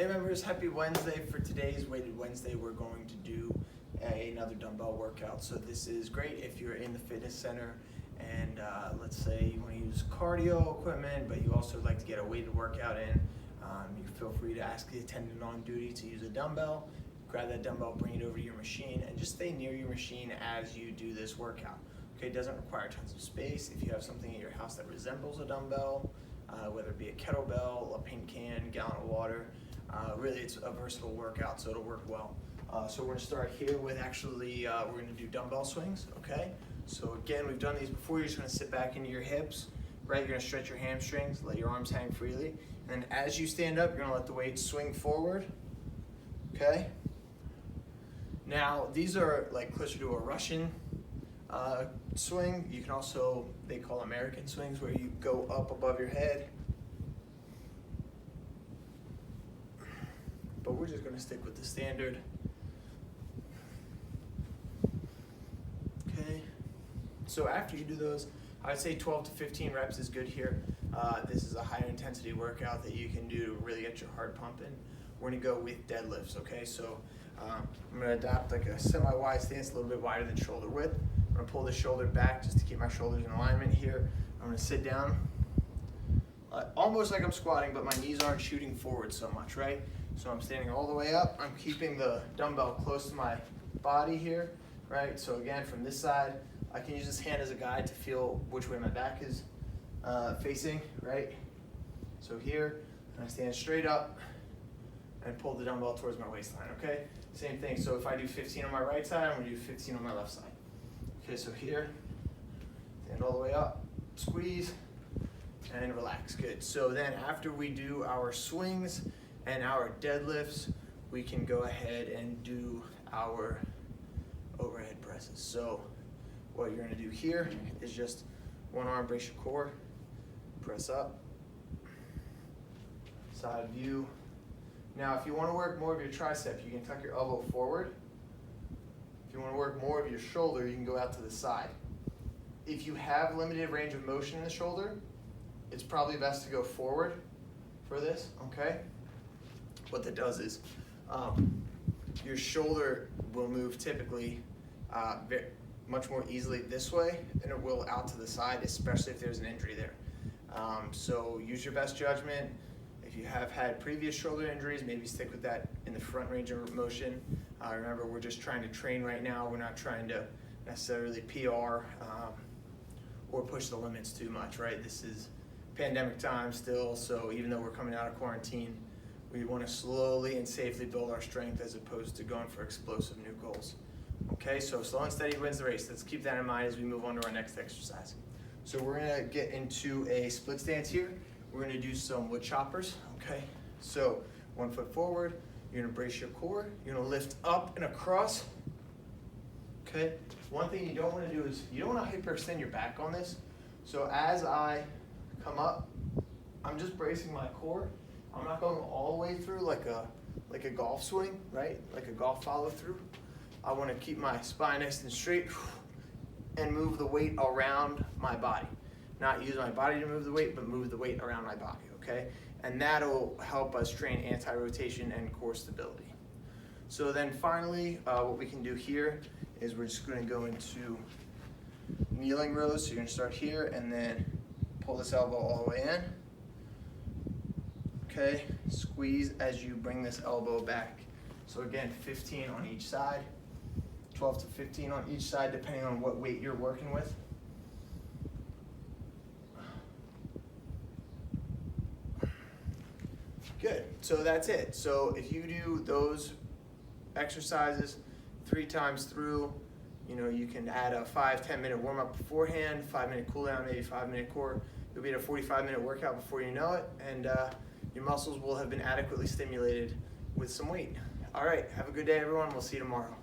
Hey members, happy Wednesday. For today's Weighted Wednesday, we're going to do another dumbbell workout. So this is great if you're in the fitness center and let's say you want to use cardio equipment, but you also like to get a weighted workout in. You feel free to ask the attendant on duty to use a dumbbell. Grab that dumbbell, bring it over to your machine, and just stay near your machine as you do this workout. Okay, it doesn't require tons of space. If you have something at your house that resembles a dumbbell, whether it be a kettlebell, a paint can, gallon of water, really it's a versatile workout, so it'll work well. So we're gonna start here with actually, we're gonna do dumbbell swings, okay? So again, we've done these before. You're just gonna sit back into your hips, right? You're gonna stretch your hamstrings, let your arms hang freely. And then as you stand up, you're gonna let the weight swing forward, okay? Now, these are like closer to a Russian swing. You can also, they call American swings, where you go up above your head. But we're just gonna stick with the standard. Okay. So after you do those, I'd say 12 to 15 reps is good here. This is a higher intensity workout that you can do to really get your heart pumping. We're gonna go with deadlifts, okay? So I'm gonna adopt like a semi-wide stance, a little bit wider than shoulder width. I'm gonna pull the shoulder back just to keep my shoulders in alignment here. I'm gonna sit down, almost like I'm squatting, but my knees aren't shooting forward so much, right? So I'm standing all the way up. I'm keeping the dumbbell close to my body here, right? So again, from this side, I can use this hand as a guide to feel which way my back is facing, right? So here, I stand straight up and pull the dumbbell towards my waistline, okay? Same thing, so if I do 15 on my right side, I'm gonna do 15 on my left side. Okay, so here, stand all the way up, squeeze, and relax, good. So then after we do our swings and our deadlifts, we can go ahead and do our overhead presses. So what you're gonna do here is just one arm, brace your core, press up, side view. Now, if you wanna work more of your tricep, you can tuck your elbow forward. If you wanna work more of your shoulder, you can go out to the side. If you have limited range of motion in the shoulder, it's probably best to go forward for this, okay? What that does is your shoulder will move typically much more easily this way than it will out to the side, especially if there's an injury there. So use your best judgment. If you have had previous shoulder injuries, maybe stick with that in the front range of motion. Remember, we're just trying to train right now. We're not trying to necessarily PR or push the limits too much, right? This is pandemic time still, so even though we're coming out of quarantine, we want to slowly and safely build our strength as opposed to going for explosive new goals. Okay, so slow and steady wins the race. Let's keep that in mind as we move on to our next exercise. So we're gonna get into a split stance here. We're gonna do some wood choppers, okay? So 1 foot forward, you're gonna brace your core, you're gonna lift up and across, okay? One thing you don't wanna do is, you don't wanna hyperextend your back on this. So as I come up, I'm just bracing my core. I'm not going all the way through like a golf swing, right? Like a golf follow through. I want to keep my spine nice and straight and move the weight around my body. Not use my body to move the weight, but move the weight around my body, okay? And that'll help us train anti-rotation and core stability. So then finally, what we can do here is we're just going to go into kneeling rows. So you're going to start here and then pull this elbow all the way in. Okay, squeeze as you bring this elbow back. So again, 15 on each side, 12 to 15 on each side, depending on what weight you're working with. Good, so that's it. So if you do those exercises 3 times through, you know, you can add a 5-10 minute warm up beforehand, 5-minute cool down, maybe 5-minute core. You'll be at a 45-minute workout before you know it, and your muscles will have been adequately stimulated with some weight. All right, have a good day, everyone. We'll see you tomorrow.